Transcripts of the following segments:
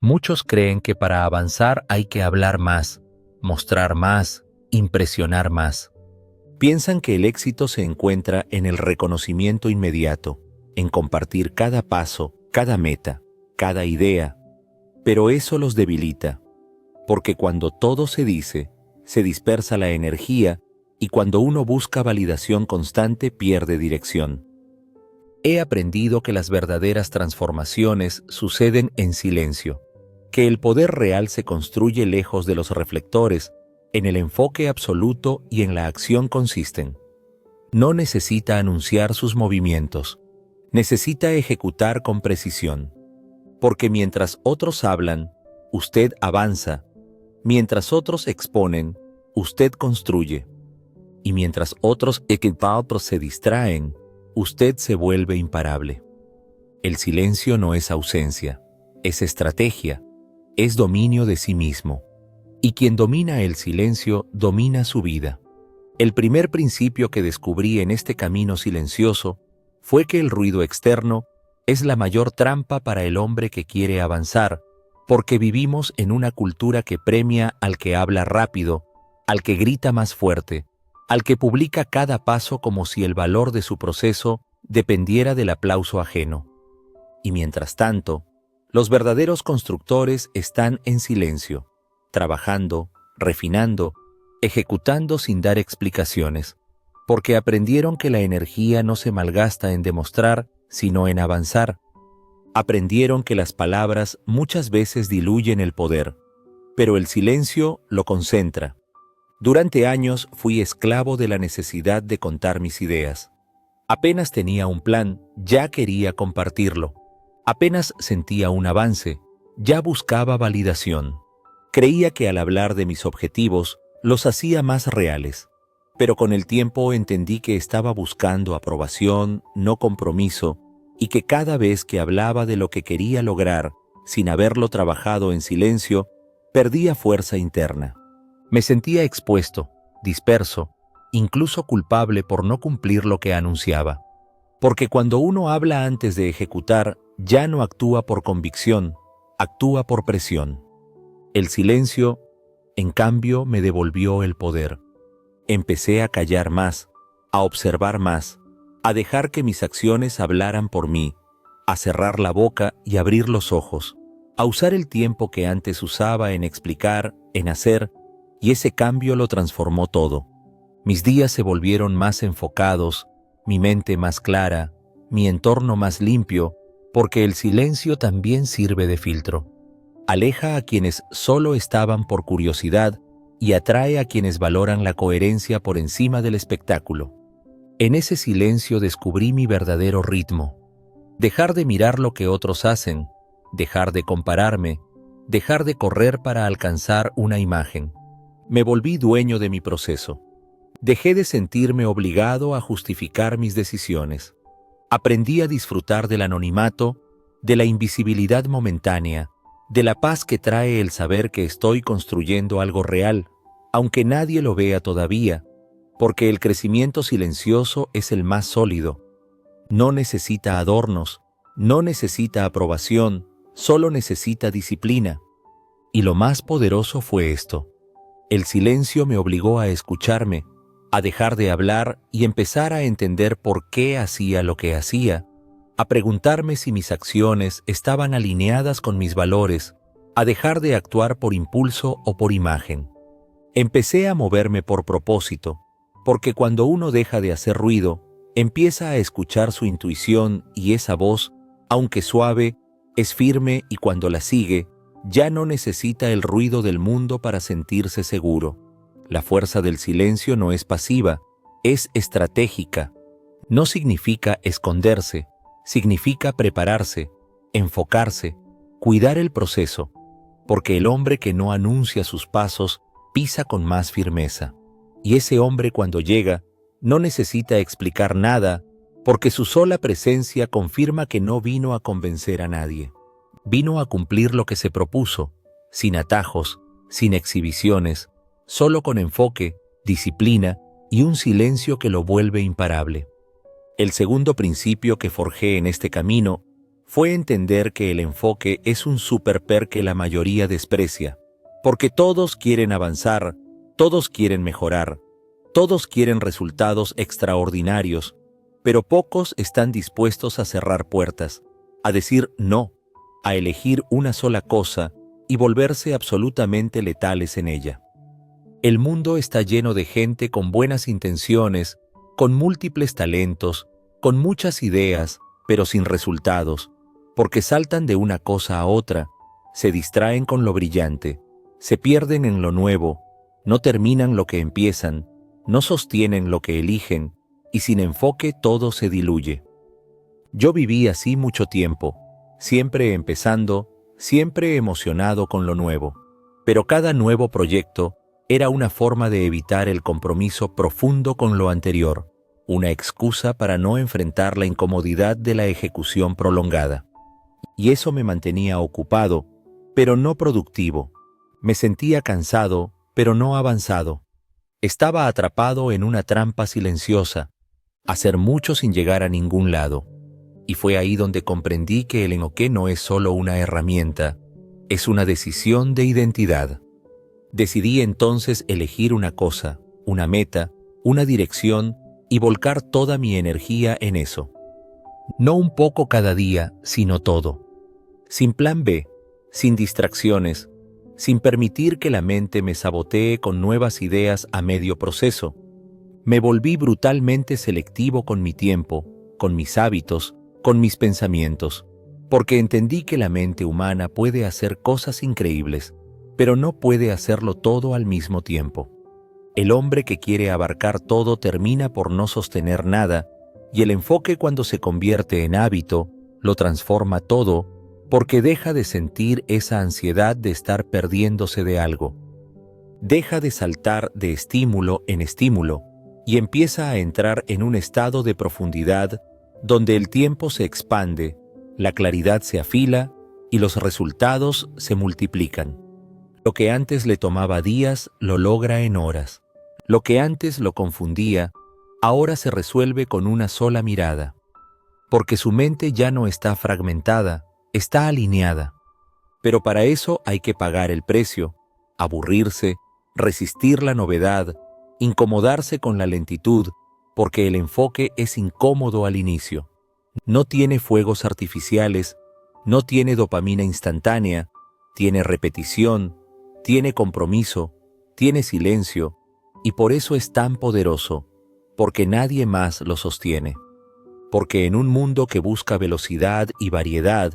Muchos creen que para avanzar hay que hablar más, mostrar más, impresionar más. Piensan que el éxito se encuentra en el reconocimiento inmediato, en compartir cada paso, cada meta, cada idea. Pero eso los debilita, porque cuando todo se dice, se dispersa la energía y cuando uno busca validación constante pierde dirección. He aprendido que las verdaderas transformaciones suceden en silencio, que el poder real se construye lejos de los reflectores, en el enfoque absoluto y en la acción consisten. No necesita anunciar sus movimientos, necesita ejecutar con precisión. Porque mientras otros hablan, usted avanza, mientras otros exponen, usted construye. Y mientras otros equipados se distraen, usted se vuelve imparable. El silencio no es ausencia, es estrategia, es dominio de sí mismo. Y quien domina el silencio, domina su vida. El primer principio que descubrí en este camino silencioso fue que el ruido externo es la mayor trampa para el hombre que quiere avanzar, porque vivimos en una cultura que premia al que habla rápido, al que grita más fuerte, al que publica cada paso como si el valor de su proceso dependiera del aplauso ajeno. Y mientras tanto, los verdaderos constructores están en silencio, trabajando, refinando, ejecutando sin dar explicaciones, porque aprendieron que la energía no se malgasta en demostrar, sino en avanzar. Aprendieron que las palabras muchas veces diluyen el poder, pero el silencio lo concentra. Durante años fui esclavo de la necesidad de contar mis ideas. Apenas tenía un plan, ya quería compartirlo. Apenas sentía un avance, ya buscaba validación. Creía que al hablar de mis objetivos, los hacía más reales. Pero con el tiempo entendí que estaba buscando aprobación, no compromiso, y que cada vez que hablaba de lo que quería lograr, sin haberlo trabajado en silencio, perdía fuerza interna. Me sentía expuesto, disperso, incluso culpable por no cumplir lo que anunciaba. Porque cuando uno habla antes de ejecutar, ya no actúa por convicción, actúa por presión. El silencio, en cambio, me devolvió el poder. Empecé a callar más, a observar más, a dejar que mis acciones hablaran por mí, a cerrar la boca y abrir los ojos, a usar el tiempo que antes usaba en explicar, en hacer, y ese cambio lo transformó todo. Mis días se volvieron más enfocados, mi mente más clara, mi entorno más limpio, porque el silencio también sirve de filtro. Aleja a quienes solo estaban por curiosidad y atrae a quienes valoran la coherencia por encima del espectáculo. En ese silencio descubrí mi verdadero ritmo. Dejar de mirar lo que otros hacen, dejar de compararme, dejar de correr para alcanzar una imagen. Me volví dueño de mi proceso. Dejé de sentirme obligado a justificar mis decisiones. Aprendí a disfrutar del anonimato, de la invisibilidad momentánea, de la paz que trae el saber que estoy construyendo algo real, aunque nadie lo vea todavía, porque el crecimiento silencioso es el más sólido. No necesita adornos, no necesita aprobación, solo necesita disciplina. Y lo más poderoso fue esto. El silencio me obligó a escucharme, a dejar de hablar y empezar a entender por qué hacía lo que hacía, a preguntarme si mis acciones estaban alineadas con mis valores, a dejar de actuar por impulso o por imagen. Empecé a moverme por propósito, porque cuando uno deja de hacer ruido, empieza a escuchar su intuición y esa voz, aunque suave, es firme y cuando la sigue, ya no necesita el ruido del mundo para sentirse seguro. La fuerza del silencio no es pasiva, es estratégica. No significa esconderse, significa prepararse, enfocarse, cuidar el proceso, porque el hombre que no anuncia sus pasos pisa con más firmeza. Y ese hombre cuando llega no necesita explicar nada, porque su sola presencia confirma que no vino a convencer a nadie. Vino a cumplir lo que se propuso, sin atajos, sin exhibiciones, solo con enfoque, disciplina y un silencio que lo vuelve imparable. El segundo principio que forjé en este camino fue entender que el enfoque es un superpoder que la mayoría desprecia, porque todos quieren avanzar, todos quieren mejorar, todos quieren resultados extraordinarios, pero pocos están dispuestos a cerrar puertas, a decir no, a elegir una sola cosa y volverse absolutamente letales en ella. El mundo está lleno de gente con buenas intenciones, con múltiples talentos, con muchas ideas, pero sin resultados, porque saltan de una cosa a otra, se distraen con lo brillante, se pierden en lo nuevo, no terminan lo que empiezan, no sostienen lo que eligen, y sin enfoque todo se diluye. Yo viví así mucho tiempo, siempre empezando, siempre emocionado con lo nuevo, pero cada nuevo proyecto era una forma de evitar el compromiso profundo con lo anterior, una excusa para no enfrentar la incomodidad de la ejecución prolongada. Y eso me mantenía ocupado, pero no productivo. Me sentía cansado, pero no avanzado. Estaba atrapado en una trampa silenciosa, hacer mucho sin llegar a ningún lado. Y fue ahí donde comprendí que el enfoque no es solo una herramienta, es una decisión de identidad. Decidí entonces elegir una cosa, una meta, una dirección y volcar toda mi energía en eso. No un poco cada día, sino todo. Sin plan B, sin distracciones, sin permitir que la mente me sabotee con nuevas ideas a medio proceso. Me volví brutalmente selectivo con mi tiempo, con mis hábitos, con mis pensamientos, porque entendí que la mente humana puede hacer cosas increíbles, pero no puede hacerlo todo al mismo tiempo. El hombre que quiere abarcar todo termina por no sostener nada, y el enfoque cuando se convierte en hábito, lo transforma todo, porque deja de sentir esa ansiedad de estar perdiéndose de algo. Deja de saltar de estímulo en estímulo, y empieza a entrar en un estado de profundidad donde el tiempo se expande, la claridad se afila y los resultados se multiplican. Lo que antes le tomaba días lo logra en horas. Lo que antes lo confundía, ahora se resuelve con una sola mirada. Porque su mente ya no está fragmentada, está alineada. Pero para eso hay que pagar el precio, aburrirse, resistir la novedad, incomodarse con la lentitud, porque el enfoque es incómodo al inicio. No tiene fuegos artificiales, no tiene dopamina instantánea, tiene repetición, tiene compromiso, tiene silencio, y por eso es tan poderoso, porque nadie más lo sostiene. Porque en un mundo que busca velocidad y variedad,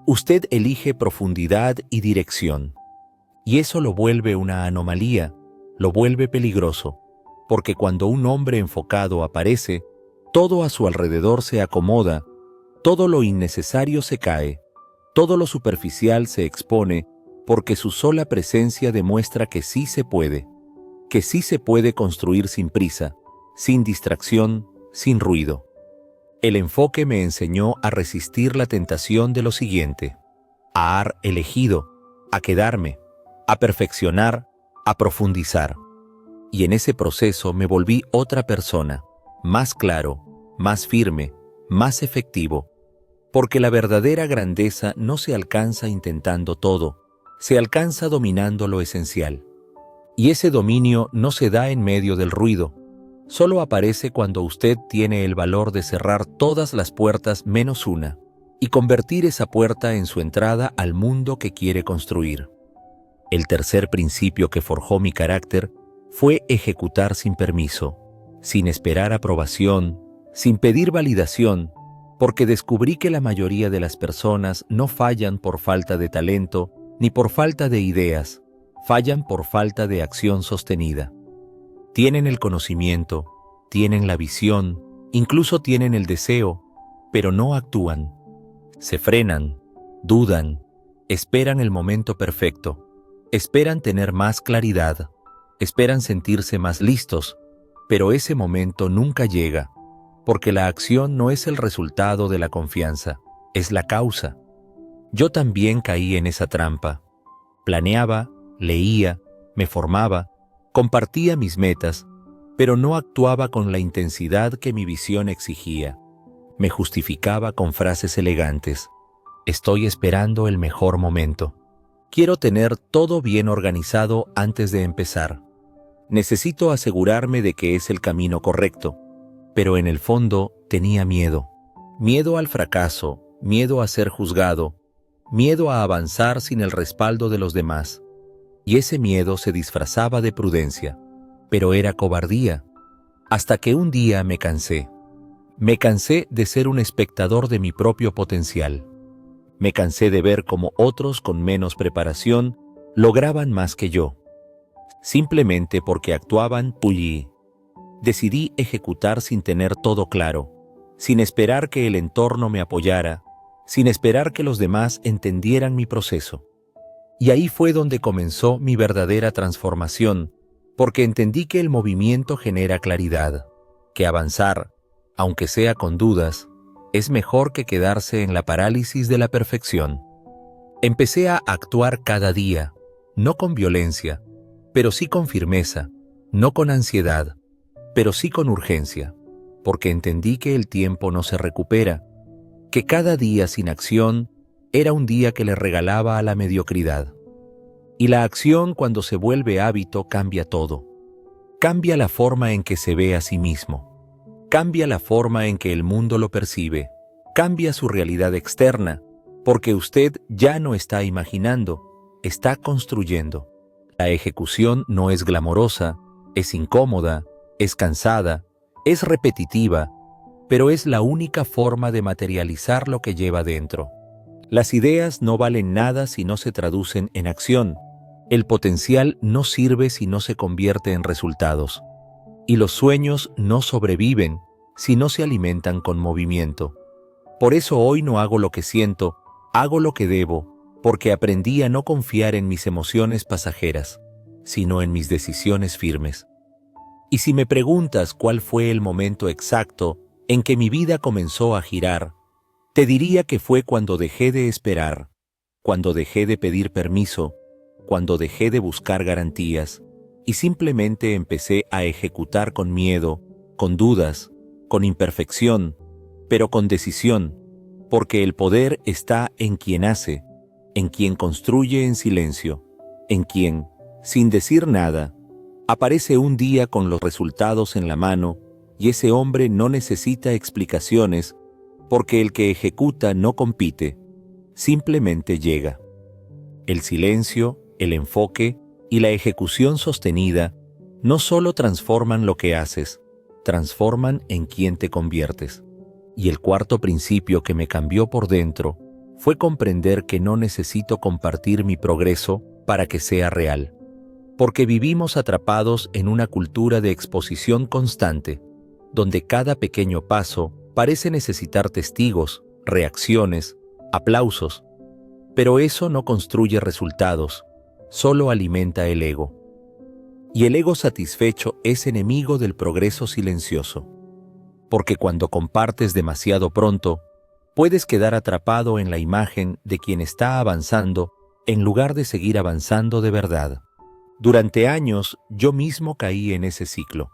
usted elige profundidad y dirección. Y eso lo vuelve una anomalía, lo vuelve peligroso, porque cuando un hombre enfocado aparece, todo a su alrededor se acomoda, todo lo innecesario se cae, todo lo superficial se expone, porque su sola presencia demuestra que sí se puede construir sin prisa, sin distracción, sin ruido. El enfoque me enseñó a resistir la tentación de lo siguiente: a haber elegido, a quedarme, a perfeccionar, a profundizar. Y en ese proceso me volví otra persona, más claro, más firme, más efectivo. Porque la verdadera grandeza no se alcanza intentando todo, se alcanza dominando lo esencial. Y ese dominio no se da en medio del ruido, solo aparece cuando usted tiene el valor de cerrar todas las puertas menos una, y convertir esa puerta en su entrada al mundo que quiere construir. El tercer principio que forjó mi carácter fue ejecutar sin permiso, sin esperar aprobación, sin pedir validación, porque descubrí que la mayoría de las personas no fallan por falta de talento ni por falta de ideas, fallan por falta de acción sostenida. Tienen el conocimiento, tienen la visión, incluso tienen el deseo, pero no actúan. Se frenan, dudan, esperan el momento perfecto, esperan tener más claridad, esperan sentirse más listos, pero ese momento nunca llega, porque la acción no es el resultado de la confianza, es la causa. Yo también caí en esa trampa. Planeaba, leía, me formaba, compartía mis metas, pero no actuaba con la intensidad que mi visión exigía. Me justificaba con frases elegantes. Estoy esperando el mejor momento. Quiero tener todo bien organizado antes de empezar. Necesito asegurarme de que es el camino correcto. Pero en el fondo tenía miedo. Miedo al fracaso, miedo a ser juzgado, miedo a avanzar sin el respaldo de los demás. Y ese miedo se disfrazaba de prudencia, pero era cobardía. Hasta que un día me cansé. Me cansé de ser un espectador de mi propio potencial. Me cansé de ver cómo otros con menos preparación lograban más que yo. Simplemente porque actuaban pullí. Decidí ejecutar sin tener todo claro, sin esperar que el entorno me apoyara, sin esperar que los demás entendieran mi proceso. Y ahí fue donde comenzó mi verdadera transformación, porque entendí que el movimiento genera claridad, que avanzar, aunque sea con dudas, es mejor que quedarse en la parálisis de la perfección. Empecé a actuar cada día, no con violencia, pero sí con firmeza, no con ansiedad, pero sí con urgencia, porque entendí que el tiempo no se recupera, que cada día sin acción era un día que le regalaba a la mediocridad. Y la acción, cuando se vuelve hábito, cambia todo. Cambia la forma en que se ve a sí mismo. Cambia la forma en que el mundo lo percibe. Cambia su realidad externa, porque usted ya no está imaginando, está construyendo. La ejecución no es glamorosa, es incómoda, es cansada, es repetitiva, pero es la única forma de materializar lo que lleva dentro. Las ideas no valen nada si no se traducen en acción. El potencial no sirve si no se convierte en resultados. Y los sueños no sobreviven si no se alimentan con movimiento. Por eso hoy no hago lo que siento, hago lo que debo, porque aprendí a no confiar en mis emociones pasajeras, sino en mis decisiones firmes. Y si me preguntas cuál fue el momento exacto en que mi vida comenzó a girar, te diría que fue cuando dejé de esperar, cuando dejé de pedir permiso, cuando dejé de buscar garantías y simplemente empecé a ejecutar con miedo, con dudas, con imperfección, pero con decisión, porque el poder está en quien hace, en quien construye en silencio, en quien, sin decir nada, aparece un día con los resultados en la mano y ese hombre no necesita explicaciones porque el que ejecuta no compite, simplemente llega. El silencio, el enfoque y la ejecución sostenida no solo transforman lo que haces, transforman en quien te conviertes. Y el cuarto principio que me cambió por dentro fue comprender que no necesito compartir mi progreso para que sea real. Porque vivimos atrapados en una cultura de exposición constante, donde cada pequeño paso parece necesitar testigos, reacciones, aplausos. Pero eso no construye resultados, solo alimenta el ego. Y el ego satisfecho es enemigo del progreso silencioso. Porque cuando compartes demasiado pronto, puedes quedar atrapado en la imagen de quien está avanzando en lugar de seguir avanzando de verdad. Durante años, yo mismo caí en ese ciclo.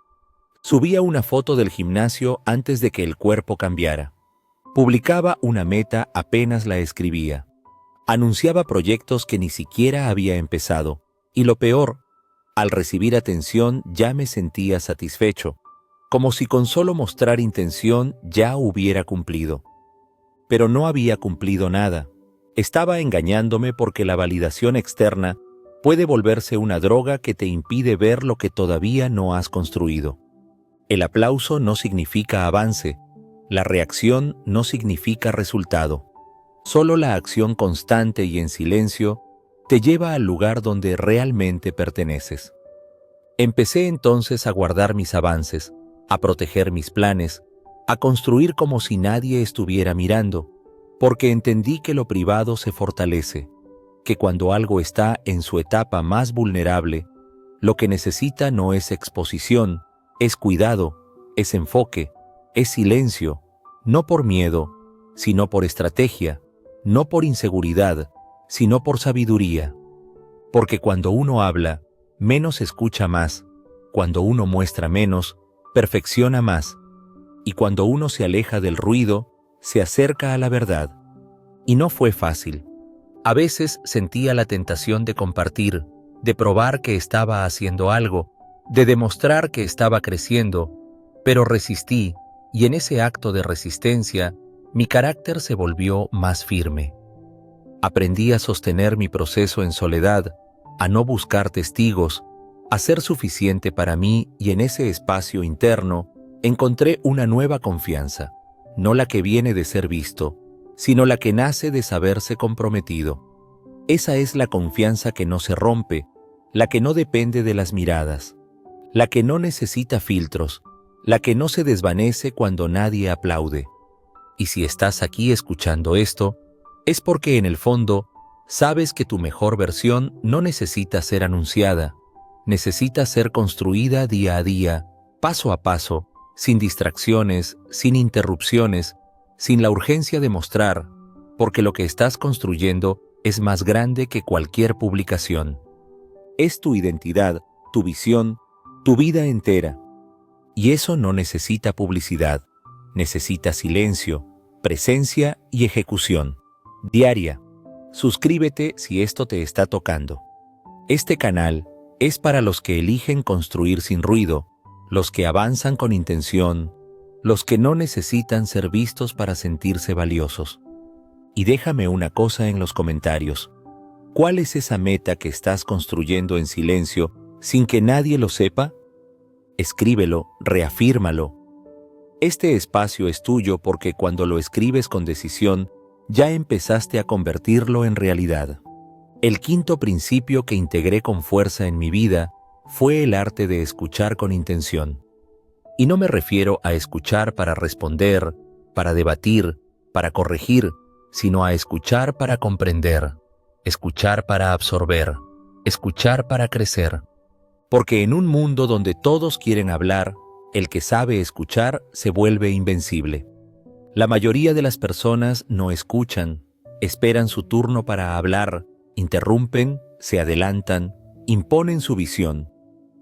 Subía una foto del gimnasio antes de que el cuerpo cambiara. Publicaba una meta apenas la escribía. Anunciaba proyectos que ni siquiera había empezado. Y lo peor, al recibir atención ya me sentía satisfecho, como si con solo mostrar intención ya hubiera cumplido. Pero no había cumplido nada. Estaba engañándome porque la validación externa puede volverse una droga que te impide ver lo que todavía no has construido. El aplauso no significa avance, la reacción no significa resultado. Solo la acción constante y en silencio te lleva al lugar donde realmente perteneces. Empecé entonces a guardar mis avances, a proteger mis planes, a construir como si nadie estuviera mirando, porque entendí que lo privado se fortalece, que cuando algo está en su etapa más vulnerable, lo que necesita no es exposición, es cuidado, es enfoque, es silencio, no por miedo, sino por estrategia, no por inseguridad, sino por sabiduría. Porque cuando uno habla, menos escucha más, cuando uno muestra menos, perfecciona más, y cuando uno se aleja del ruido, se acerca a la verdad. Y no fue fácil. A veces sentía la tentación de compartir, de probar que estaba haciendo algo, de demostrar que estaba creciendo, pero resistí, y en ese acto de resistencia, mi carácter se volvió más firme. Aprendí a sostener mi proceso en soledad, a no buscar testigos, a ser suficiente para mí, y en ese espacio interno encontré una nueva confianza, no la que viene de ser visto, sino la que nace de saberse comprometido. Esa es la confianza que no se rompe, la que no depende de las miradas, la que no necesita filtros, la que no se desvanece cuando nadie aplaude. Y si estás aquí escuchando esto, es porque en el fondo sabes que tu mejor versión no necesita ser anunciada, necesita ser construida día a día, paso a paso, sin distracciones, sin interrupciones, sin la urgencia de mostrar, porque lo que estás construyendo es más grande que cualquier publicación. Es tu identidad, tu visión, tu vida entera. Y eso no necesita publicidad, necesita silencio, presencia y ejecución. Diaria. Suscríbete si esto te está tocando. Este canal es para los que eligen construir sin ruido, los que avanzan con intención, los que no necesitan ser vistos para sentirse valiosos. Y déjame una cosa en los comentarios. ¿Cuál es esa meta que estás construyendo en silencio sin que nadie lo sepa? Escríbelo, reafírmalo. Este espacio es tuyo porque cuando lo escribes con decisión, ya empezaste a convertirlo en realidad. El quinto principio que integré con fuerza en mi vida fue el arte de escuchar con intención. Y no me refiero a escuchar para responder, para debatir, para corregir, sino a escuchar para comprender, escuchar para absorber, escuchar para crecer. Porque en un mundo donde todos quieren hablar, el que sabe escuchar se vuelve invencible. La mayoría de las personas no escuchan, esperan su turno para hablar, interrumpen, se adelantan, imponen su visión,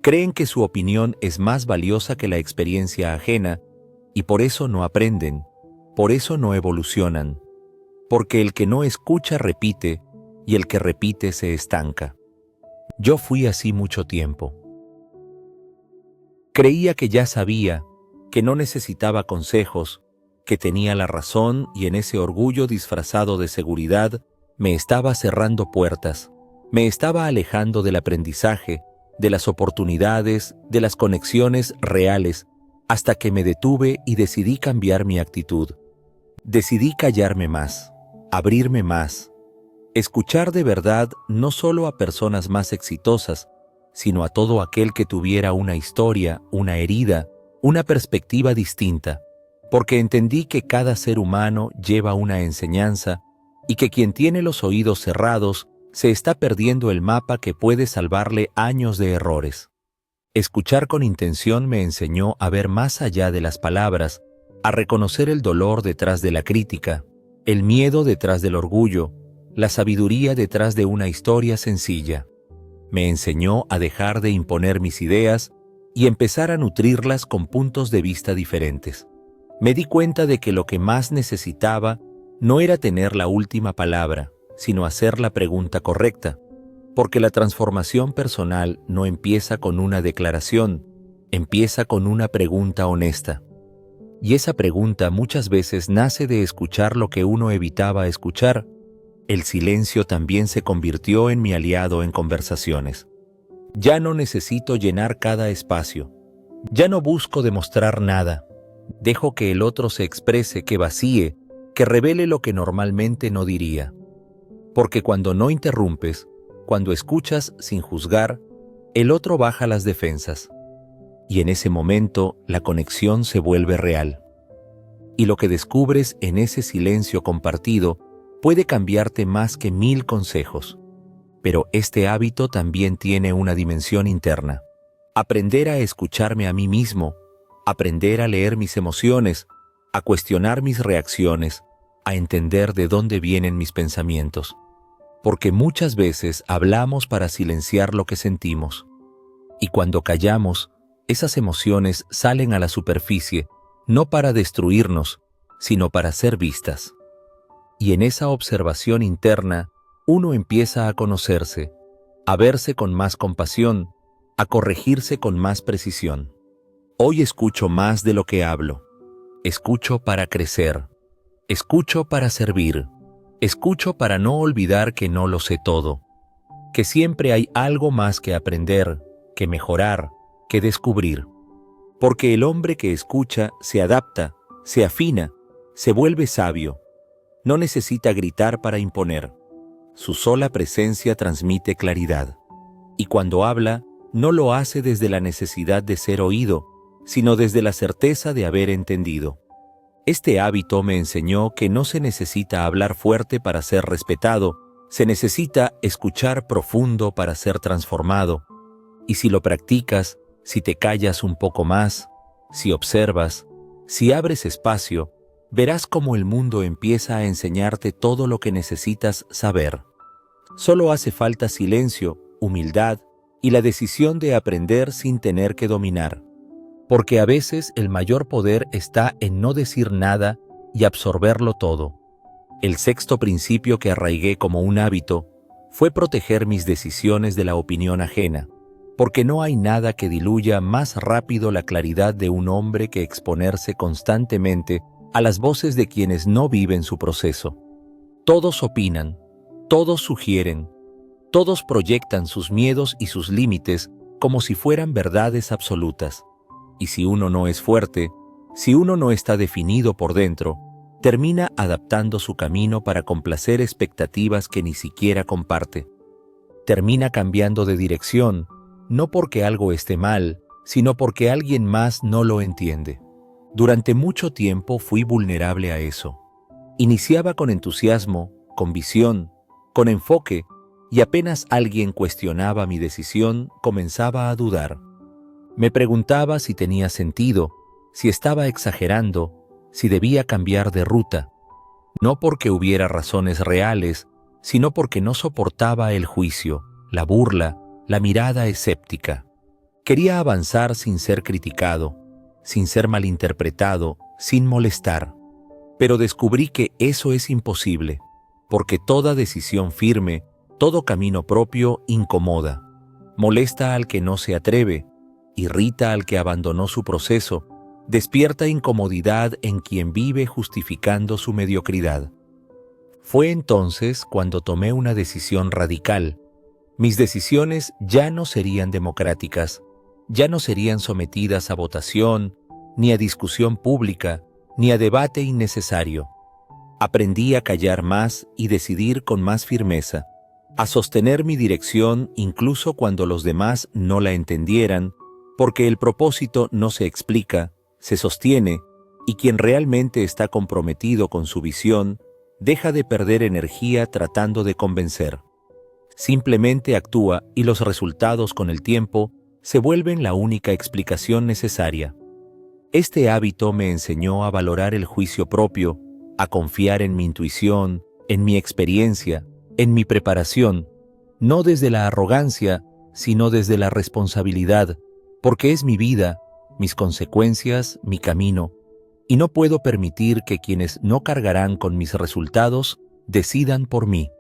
creen que su opinión es más valiosa que la experiencia ajena y por eso no aprenden, por eso no evolucionan, porque el que no escucha repite y el que repite se estanca. Yo fui así mucho tiempo. Creía que ya sabía, que no necesitaba consejos, que tenía la razón y en ese orgullo disfrazado de seguridad me estaba cerrando puertas, me estaba alejando del aprendizaje, de las oportunidades, de las conexiones reales, hasta que me detuve y decidí cambiar mi actitud. Decidí callarme más, abrirme más, escuchar de verdad no solo a personas más exitosas, sino a todo aquel que tuviera una historia, una herida, una perspectiva distinta, porque entendí que cada ser humano lleva una enseñanza y que quien tiene los oídos cerrados se está perdiendo el mapa que puede salvarle años de errores. Escuchar con intención me enseñó a ver más allá de las palabras, a reconocer el dolor detrás de la crítica, el miedo detrás del orgullo, la sabiduría detrás de una historia sencilla. Me enseñó a dejar de imponer mis ideas y empezar a nutrirlas con puntos de vista diferentes. Me di cuenta de que lo que más necesitaba no era tener la última palabra, sino hacer la pregunta correcta, porque la transformación personal no empieza con una declaración, empieza con una pregunta honesta. Y esa pregunta muchas veces nace de escuchar lo que uno evitaba escuchar. El silencio también se convirtió en mi aliado en conversaciones. Ya no necesito llenar cada espacio. Ya no busco demostrar nada. Dejo que el otro se exprese, que vacíe, que revele lo que normalmente no diría. Porque cuando no interrumpes, cuando escuchas sin juzgar, el otro baja las defensas. Y en ese momento la conexión se vuelve real. Y lo que descubres en ese silencio compartido puede cambiarte más que 1000 consejos. Pero este hábito también tiene una dimensión interna. Aprender a escucharme a mí mismo, aprender a leer mis emociones, a cuestionar mis reacciones, a entender de dónde vienen mis pensamientos. Porque muchas veces hablamos para silenciar lo que sentimos. Y cuando callamos, esas emociones salen a la superficie, no para destruirnos, sino para ser vistas. Y en esa observación interna, uno empieza a conocerse, a verse con más compasión, a corregirse con más precisión. Hoy escucho más de lo que hablo. Escucho para crecer. Escucho para servir. Escucho para no olvidar que no lo sé todo, que siempre hay algo más que aprender, que mejorar, que descubrir. Porque el hombre que escucha se adapta, se afina, se vuelve sabio. No necesita gritar para imponer. Su sola presencia transmite claridad. Y cuando habla, no lo hace desde la necesidad de ser oído, sino desde la certeza de haber entendido. Este hábito me enseñó que no se necesita hablar fuerte para ser respetado, se necesita escuchar profundo para ser transformado. Y si lo practicas, si te callas un poco más, si observas, si abres espacio, verás cómo el mundo empieza a enseñarte todo lo que necesitas saber. Solo hace falta silencio, humildad y la decisión de aprender sin tener que dominar. Porque a veces el mayor poder está en no decir nada y absorberlo todo. El sexto principio que arraigué como un hábito fue proteger mis decisiones de la opinión ajena, porque no hay nada que diluya más rápido la claridad de un hombre que exponerse constantemente a las voces de quienes no viven su proceso. Todos opinan, todos sugieren, todos proyectan sus miedos y sus límites como si fueran verdades absolutas. Y si uno no es fuerte, si uno no está definido por dentro, termina adaptando su camino para complacer expectativas que ni siquiera comparte. Termina cambiando de dirección, no porque algo esté mal, sino porque alguien más no lo entiende. Durante mucho tiempo fui vulnerable a eso. Iniciaba con entusiasmo, con visión, con enfoque, y apenas alguien cuestionaba mi decisión, comenzaba a dudar. Me preguntaba si tenía sentido, si estaba exagerando, si debía cambiar de ruta. No porque hubiera razones reales, sino porque no soportaba el juicio, la burla, la mirada escéptica. Quería avanzar sin ser criticado, sin ser malinterpretado, sin molestar. Pero descubrí que eso es imposible, porque toda decisión firme, todo camino propio incomoda. Molesta al que no se atreve, irrita al que abandonó su proceso, despierta incomodidad en quien vive justificando su mediocridad. Fue entonces cuando tomé una decisión radical. Mis decisiones ya no serían democráticas, ya no serían sometidas a votación, ni a discusión pública, ni a debate innecesario. Aprendí a callar más y decidir con más firmeza, a sostener mi dirección incluso cuando los demás no la entendieran, porque el propósito no se explica, se sostiene, y quien realmente está comprometido con su visión deja de perder energía tratando de convencer. Simplemente actúa y los resultados con el tiempo se vuelven la única explicación necesaria. Este hábito me enseñó a valorar el juicio propio, a confiar en mi intuición, en mi experiencia, en mi preparación, no desde la arrogancia, sino desde la responsabilidad, porque es mi vida, mis consecuencias, mi camino, y no puedo permitir que quienes no cargarán con mis resultados decidan por mí.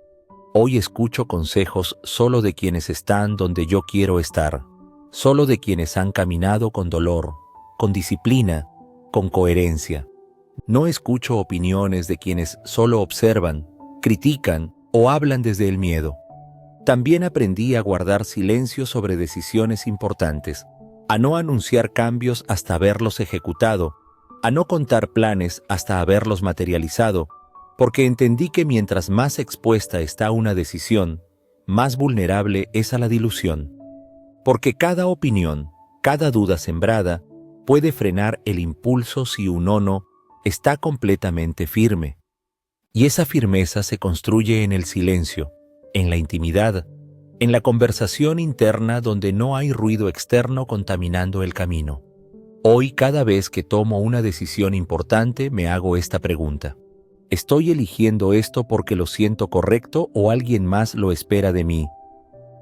Hoy escucho consejos solo de quienes están donde yo quiero estar, solo de quienes han caminado con dolor, con disciplina, con coherencia. No escucho opiniones de quienes solo observan, critican o hablan desde el miedo. También aprendí a guardar silencio sobre decisiones importantes, a no anunciar cambios hasta haberlos ejecutado, a no contar planes hasta haberlos materializado, porque entendí que mientras más expuesta está una decisión, más vulnerable es a la dilución. Porque cada opinión, cada duda sembrada, puede frenar el impulso si uno está completamente firme. Y esa firmeza se construye en el silencio, en la intimidad, en la conversación interna donde no hay ruido externo contaminando el camino. Hoy, cada vez que tomo una decisión importante, me hago esta pregunta. ¿Estoy eligiendo esto porque lo siento correcto o alguien más lo espera de mí?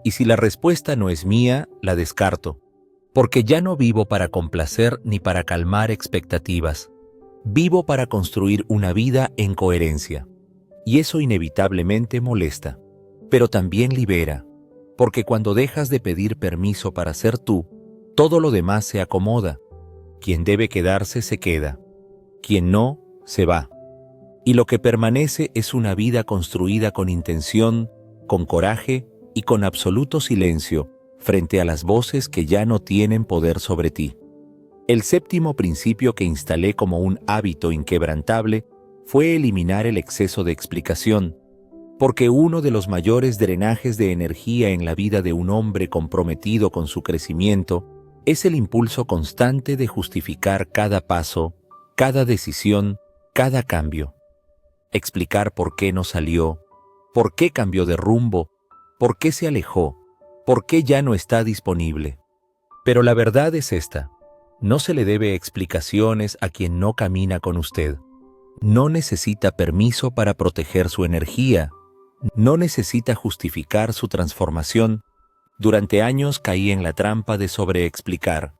Y si la respuesta no es mía, la descarto, porque ya no vivo para complacer ni para calmar expectativas. Vivo para construir una vida en coherencia. y eso inevitablemente molesta, pero también libera, porque cuando dejas de pedir permiso para ser tú, todo lo demás se acomoda. Quien debe quedarse se queda, quien no, se va. Y lo que permanece es una vida construida con intención, con coraje y con absoluto silencio frente a las voces que ya no tienen poder sobre ti. El séptimo principio que instalé como un hábito inquebrantable fue eliminar el exceso de explicación, porque uno de los mayores drenajes de energía en la vida de un hombre comprometido con su crecimiento es el impulso constante de justificar cada paso, cada decisión, cada cambio. Explicar por qué no salió, por qué cambió de rumbo, por qué se alejó, por qué ya no está disponible. Pero la verdad es esta: no se le debe explicaciones a quien no camina con usted. No necesita permiso para proteger su energía. No necesita justificar su transformación. Durante años caí en la trampa de sobreexplicar.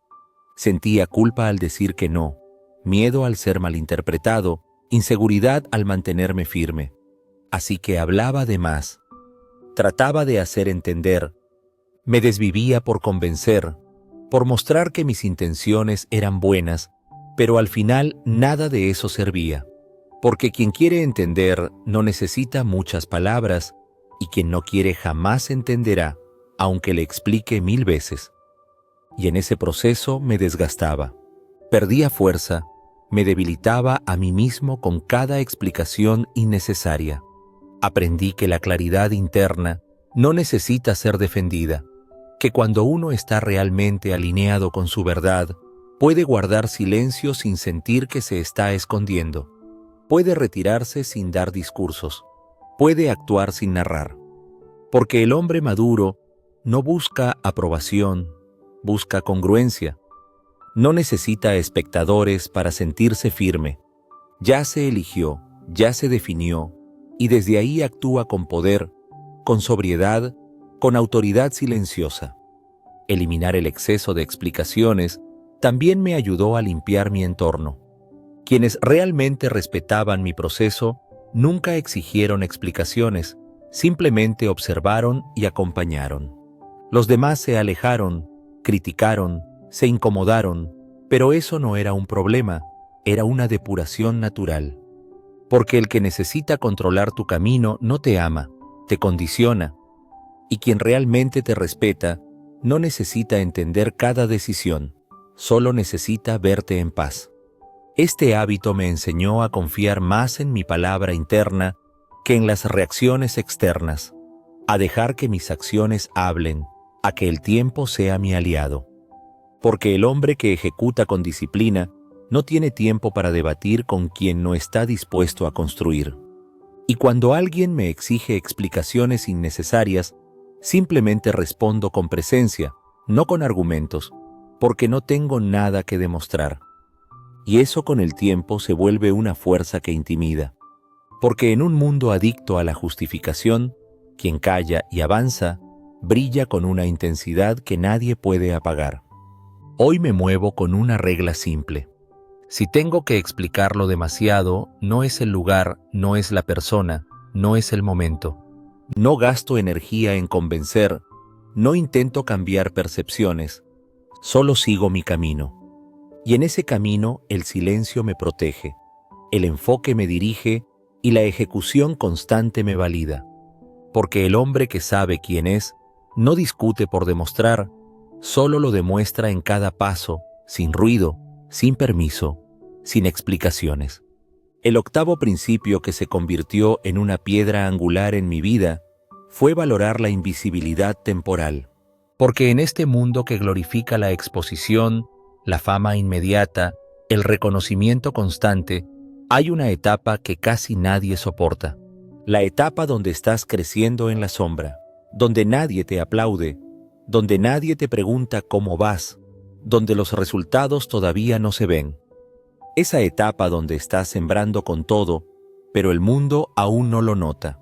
Sentía culpa al decir que no, miedo al ser malinterpretado, inseguridad al mantenerme firme. Así que hablaba de más. Trataba de hacer entender. Me desvivía por convencer, por mostrar que mis intenciones eran buenas, pero al final nada de eso servía. Porque quien quiere entender no necesita muchas palabras, y quien no quiere jamás entenderá, aunque le explique 1000 veces. Y en ese proceso me desgastaba. Perdía fuerza, me debilitaba a mí mismo con cada explicación innecesaria. Aprendí que la claridad interna no necesita ser defendida, que cuando uno está realmente alineado con su verdad, puede guardar silencio sin sentir que se está escondiendo. Puede retirarse sin dar discursos, puede actuar sin narrar. Porque el hombre maduro no busca aprobación, busca congruencia. No necesita espectadores para sentirse firme. Ya se eligió, ya se definió, y desde ahí actúa con poder, con sobriedad, con autoridad silenciosa. Eliminar el exceso de explicaciones también me ayudó a limpiar mi entorno. Quienes realmente respetaban mi proceso nunca exigieron explicaciones, simplemente observaron y acompañaron. Los demás se alejaron, criticaron, se incomodaron, pero eso no era un problema, era una depuración natural. Porque el que necesita controlar tu camino no te ama, te condiciona. Y quien realmente te respeta no necesita entender cada decisión, solo necesita verte en paz. Este hábito me enseñó a confiar más en mi palabra interna que en las reacciones externas, a dejar que mis acciones hablen, a que el tiempo sea mi aliado. Porque el hombre que ejecuta con disciplina no tiene tiempo para debatir con quien no está dispuesto a construir. Y cuando alguien me exige explicaciones innecesarias, simplemente respondo con presencia, no con argumentos, porque no tengo nada que demostrar. Y eso con el tiempo se vuelve una fuerza que intimida. Porque en un mundo adicto a la justificación, quien calla y avanza, brilla con una intensidad que nadie puede apagar. Hoy me muevo con una regla simple. Si tengo que explicarlo demasiado, no es el lugar, no es la persona, no es el momento. No gasto energía en convencer, no intento cambiar percepciones, solo sigo mi camino. Y en ese camino el silencio me protege, el enfoque me dirige y la ejecución constante me valida. Porque el hombre que sabe quién es, no discute por demostrar, solo lo demuestra en cada paso, sin ruido, sin permiso, sin explicaciones. El octavo principio que se convirtió en una piedra angular en mi vida fue valorar la invisibilidad temporal. Porque en este mundo que glorifica la exposición, la fama inmediata, el reconocimiento constante, hay una etapa que casi nadie soporta. La etapa donde estás creciendo en la sombra, donde nadie te aplaude, donde nadie te pregunta cómo vas, donde los resultados todavía no se ven. Esa etapa donde estás sembrando con todo, pero el mundo aún no lo nota.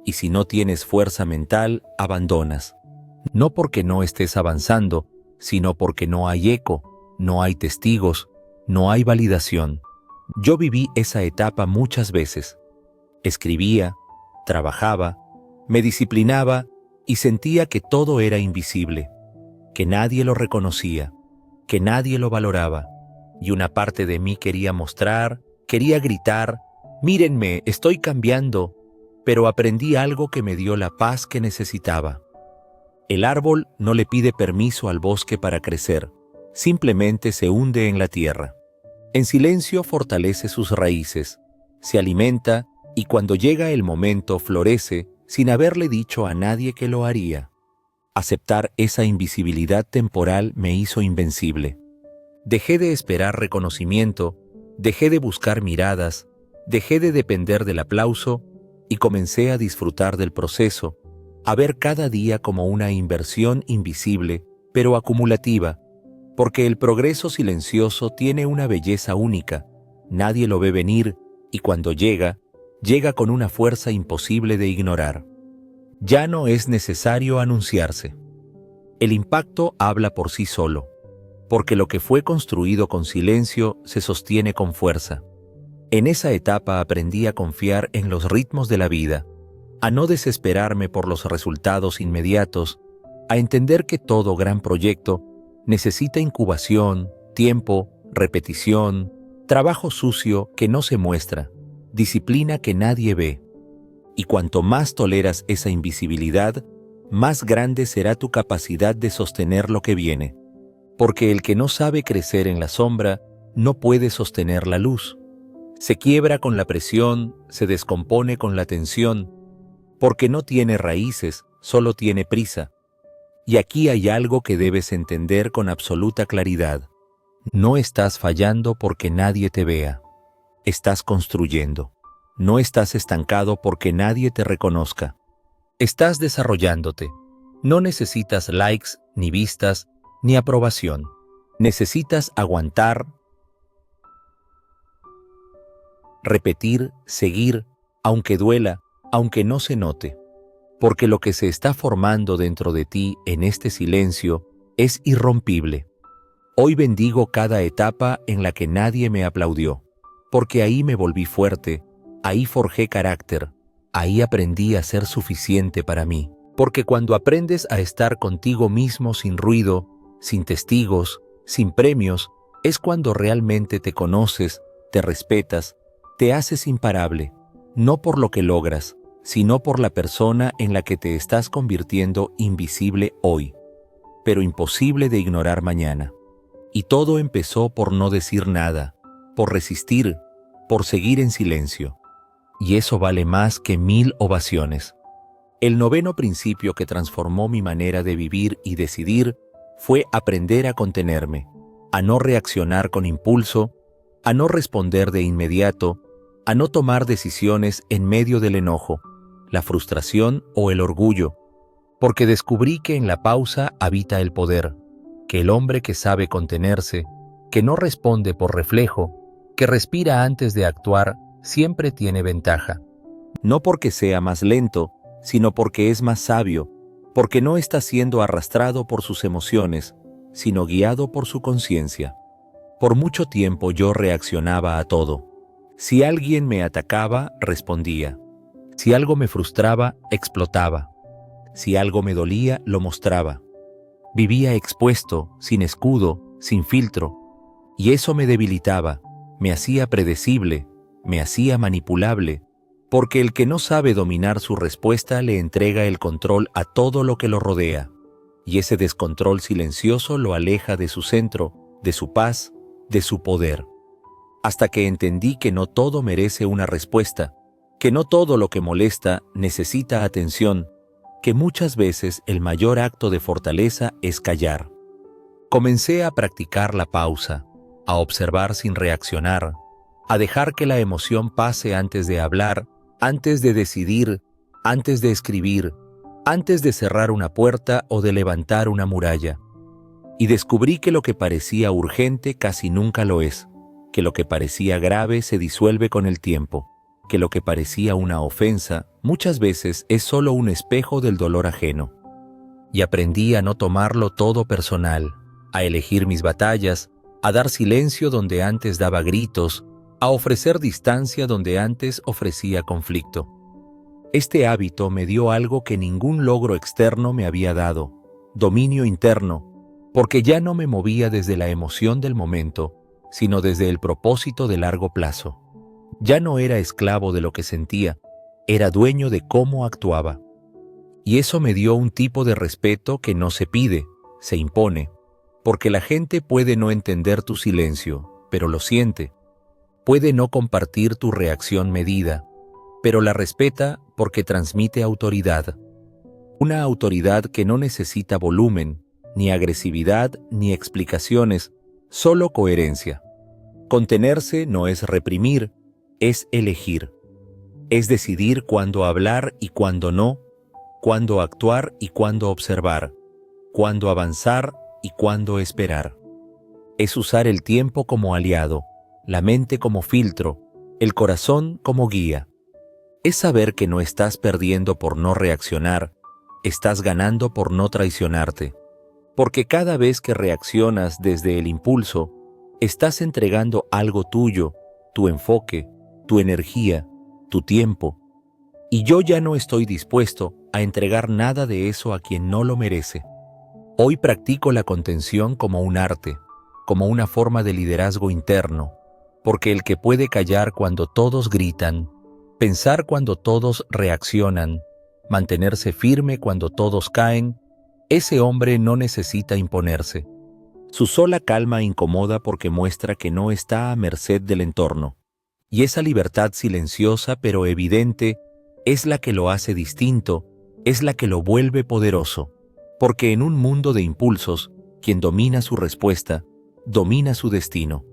Y si no tienes fuerza mental, abandonas. No porque no estés avanzando, sino porque no hay eco, no hay testigos, no hay validación. Yo viví esa etapa muchas veces. Escribía, trabajaba, me disciplinaba y sentía que todo era invisible, que nadie lo reconocía, que nadie lo valoraba, y una parte de mí quería mostrar, quería gritar, mírenme, estoy cambiando, pero aprendí algo que me dio la paz que necesitaba. El árbol no le pide permiso al bosque para crecer, simplemente se hunde en la tierra. En silencio fortalece sus raíces, se alimenta y cuando llega el momento florece sin haberle dicho a nadie que lo haría. Aceptar esa invisibilidad temporal me hizo invencible. Dejé de esperar reconocimiento, dejé de buscar miradas, dejé de depender del aplauso y comencé a disfrutar del proceso, a ver cada día como una inversión invisible, pero acumulativa, porque el progreso silencioso tiene una belleza única, nadie lo ve venir y cuando llega, llega con una fuerza imposible de ignorar. Ya no es necesario anunciarse. El impacto habla por sí solo, porque lo que fue construido con silencio se sostiene con fuerza. En esa etapa aprendí a confiar en los ritmos de la vida, a no desesperarme por los resultados inmediatos, a entender que todo gran proyecto necesita incubación, tiempo, repetición, trabajo sucio que no se muestra, disciplina que nadie ve. Y cuanto más toleras esa invisibilidad, más grande será tu capacidad de sostener lo que viene. Porque el que no sabe crecer en la sombra, no puede sostener la luz. Se quiebra con la presión, se descompone con la tensión, porque no tiene raíces, solo tiene prisa. Y aquí hay algo que debes entender con absoluta claridad. No estás fallando porque nadie te vea. Estás construyendo. No estás estancado porque nadie te reconozca. Estás desarrollándote. No necesitas likes, ni vistas, ni aprobación. Necesitas aguantar, repetir, seguir, aunque duela, aunque no se note. Porque lo que se está formando dentro de ti en este silencio es irrompible. Hoy bendigo cada etapa en la que nadie me aplaudió, porque ahí me volví fuerte, ahí forjé carácter, ahí aprendí a ser suficiente para mí. Porque cuando aprendes a estar contigo mismo sin ruido, sin testigos, sin premios, es cuando realmente te conoces, te respetas, te haces imparable, no por lo que logras, sino por la persona en la que te estás convirtiendo invisible hoy, pero imposible de ignorar mañana. Y todo empezó por no decir nada, por resistir, por seguir en silencio. Y eso vale más que 1000 ovaciones. El noveno principio que transformó mi manera de vivir y decidir fue aprender a contenerme, a no reaccionar con impulso, a no responder de inmediato, a no tomar decisiones en medio del enojo, la frustración o el orgullo, porque descubrí que en la pausa habita el poder, que el hombre que sabe contenerse, que no responde por reflejo, que respira antes de actuar, siempre tiene ventaja. No porque sea más lento, sino porque es más sabio, porque no está siendo arrastrado por sus emociones, sino guiado por su conciencia. Por mucho tiempo yo reaccionaba a todo. Si alguien me atacaba, respondía. Si algo me frustraba, explotaba. Si algo me dolía, lo mostraba. Vivía expuesto, sin escudo, sin filtro, y eso me debilitaba, me hacía predecible, me hacía manipulable, porque el que no sabe dominar su respuesta le entrega el control a todo lo que lo rodea, y ese descontrol silencioso lo aleja de su centro, de su paz, de su poder. Hasta que entendí que no todo merece una respuesta, que no todo lo que molesta necesita atención, que muchas veces el mayor acto de fortaleza es callar. Comencé a practicar la pausa, a observar sin reaccionar, a dejar que la emoción pase antes de hablar, antes de decidir, antes de escribir, antes de cerrar una puerta o de levantar una muralla. Y descubrí que lo que parecía urgente casi nunca lo es, que lo que parecía grave se disuelve con el tiempo, que lo que parecía una ofensa muchas veces es solo un espejo del dolor ajeno. Y aprendí a no tomarlo todo personal, a elegir mis batallas, a dar silencio donde antes daba gritos, a ofrecer distancia donde antes ofrecía conflicto. Este hábito me dio algo que ningún logro externo me había dado: dominio interno, porque ya no me movía desde la emoción del momento, sino desde el propósito de largo plazo. Ya no era esclavo de lo que sentía, era dueño de cómo actuaba. Y eso me dio un tipo de respeto que no se pide, se impone, porque la gente puede no entender tu silencio, pero lo siente. Puede no compartir tu reacción medida, pero la respeta porque transmite autoridad. Una autoridad que no necesita volumen, ni agresividad, ni explicaciones, solo coherencia. Contenerse no es reprimir, es elegir. Es decidir cuándo hablar y cuándo no, cuándo actuar y cuándo observar, cuándo avanzar y cuándo esperar. Es usar el tiempo como aliado, la mente como filtro, el corazón como guía. Es saber que no estás perdiendo por no reaccionar, estás ganando por no traicionarte. Porque cada vez que reaccionas desde el impulso, estás entregando algo tuyo, tu enfoque, tu energía, tu tiempo. Y yo ya no estoy dispuesto a entregar nada de eso a quien no lo merece. Hoy practico la contención como un arte, como una forma de liderazgo interno, porque el que puede callar cuando todos gritan, pensar cuando todos reaccionan, mantenerse firme cuando todos caen, ese hombre no necesita imponerse. Su sola calma incomoda porque muestra que no está a merced del entorno. Y esa libertad silenciosa pero evidente es la que lo hace distinto, es la que lo vuelve poderoso. Porque en un mundo de impulsos, quien domina su respuesta, domina su destino.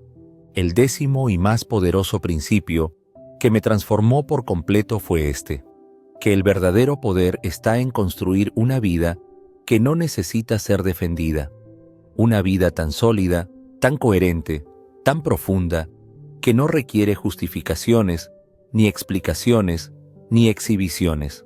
El 10º y más poderoso principio que me transformó por completo fue este: que el verdadero poder está en construir una vida que no necesita ser defendida. Una vida tan sólida, tan coherente, tan profunda, que no requiere justificaciones, ni explicaciones, ni exhibiciones.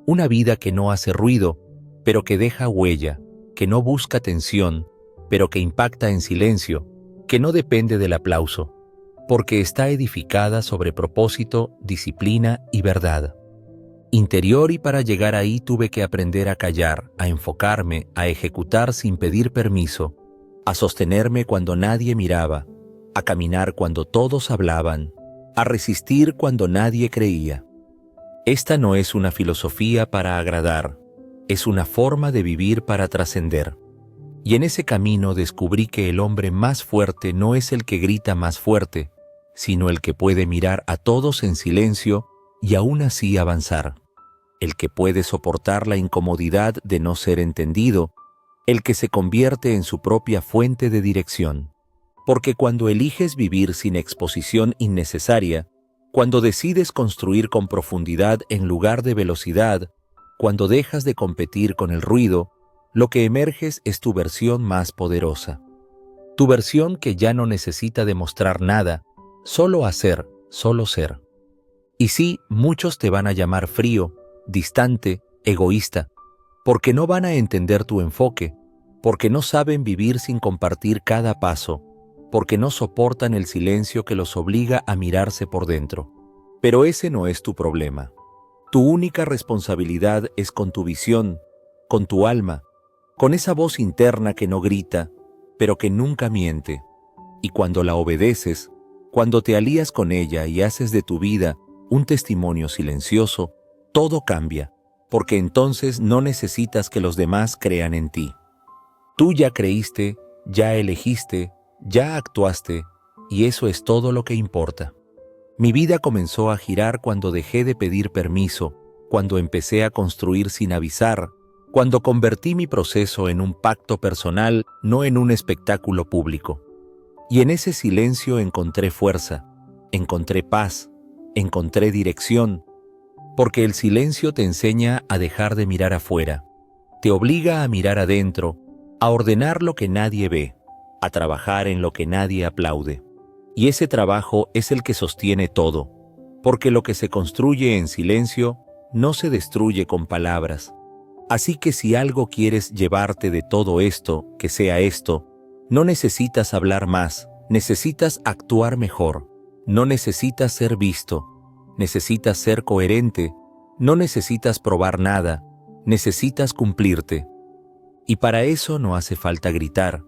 Una vida que no hace ruido, pero que deja huella, que no busca atención, pero que impacta en silencio, que no depende del aplauso, porque está edificada sobre propósito, disciplina y verdad. Interior, y para llegar ahí tuve que aprender a callar, a enfocarme, a ejecutar sin pedir permiso, a sostenerme cuando nadie miraba, a caminar cuando todos hablaban, a resistir cuando nadie creía. Esta no es una filosofía para agradar, es una forma de vivir para trascender. Y en ese camino descubrí que el hombre más fuerte no es el que grita más fuerte, sino el que puede mirar a todos en silencio y aún así avanzar. El que puede soportar la incomodidad de no ser entendido, el que se convierte en su propia fuente de dirección. Porque cuando eliges vivir sin exposición innecesaria, cuando decides construir con profundidad en lugar de velocidad, cuando dejas de competir con el ruido, lo que emerges es tu versión más poderosa. Tu versión que ya no necesita demostrar nada, solo hacer, solo ser. Y sí, muchos te van a llamar frío, distante, egoísta, porque no van a entender tu enfoque, porque no saben vivir sin compartir cada paso, porque no soportan el silencio que los obliga a mirarse por dentro. Pero ese no es tu problema. Tu única responsabilidad es con tu visión, con tu alma, con esa voz interna que no grita, pero que nunca miente. Y cuando la obedeces, cuando te alías con ella y haces de tu vida un testimonio silencioso, todo cambia, porque entonces no necesitas que los demás crean en ti. Tú ya creíste, ya elegiste, ya actuaste, y eso es todo lo que importa. Mi vida comenzó a girar cuando dejé de pedir permiso, cuando empecé a construir sin avisar, cuando convertí mi proceso en un pacto personal, no en un espectáculo público. Y en ese silencio encontré fuerza, encontré paz, encontré dirección, porque el silencio te enseña a dejar de mirar afuera, te obliga a mirar adentro, a ordenar lo que nadie ve, a trabajar en lo que nadie aplaude. Y ese trabajo es el que sostiene todo, porque lo que se construye en silencio no se destruye con palabras. Así que si algo quieres llevarte de todo esto, que sea esto, no necesitas hablar más, necesitas actuar mejor, No necesitas ser visto, necesitas ser coherente, no necesitas probar nada, necesitas cumplirte. Y para eso no hace falta gritar,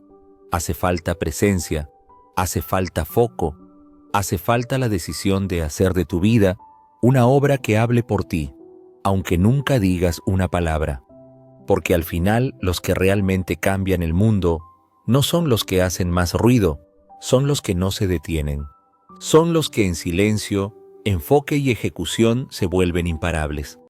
hace falta presencia, hace falta foco, hace falta la decisión de hacer de tu vida una obra que hable por ti, aunque nunca digas una palabra. Porque al final los que realmente cambian el mundo no son los que hacen más ruido, son los que no se detienen. Son los que en silencio, enfoque y ejecución se vuelven imparables.